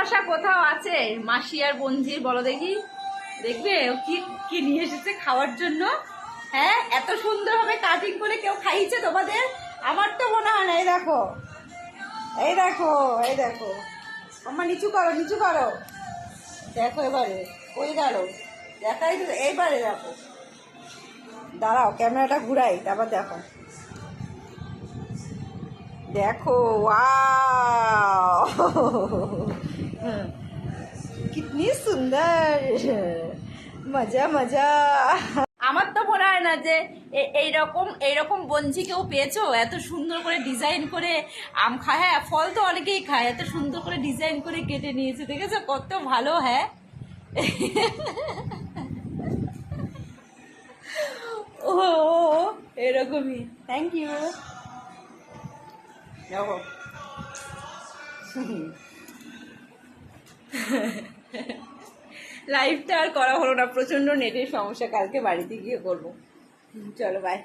ভালোবাসা কোথাও আছে মাসি আর বঞ্জির? বলো দেখি। দেখবে ও কি কি নিয়ে এসেছে খাওয়ার জন্য। হ্যাঁ, এত সুন্দরভাবে কাটিং করে কেউ খাইয়েছে তোমাদের? আমার তো মনে হয় না। এই দেখো, এই দেখো, এই দেখো। আমার নিচু করো, নিচু করো। দেখো এবারে কই গেল? দেখাই তো, এইবারে দেখো। দাঁড়াও, ক্যামেরাটা ঘুরাই, তারপর দেখো। देखो वाओ कितनी सुंदर मजा मजा। আমার তো মনে হয় না যে এইরকম বঞ্জি কেউ পেয়েছো এত সুন্দর করে ডিজাইন করে আম খায়। হ্যাঁ, ফল তো অনেকেই খায়, এত সুন্দর করে ডিজাইন করে কেটে নিয়েছে, দেখেছো কত ভালো। হ্যাঁ ও এরকমই। Thank you. দেখো লাইভটা আর করা হলো না, প্রচণ্ড নেটের সমস্যা, কালকে বাড়িতে গিয়ে করবো। চলো বাই।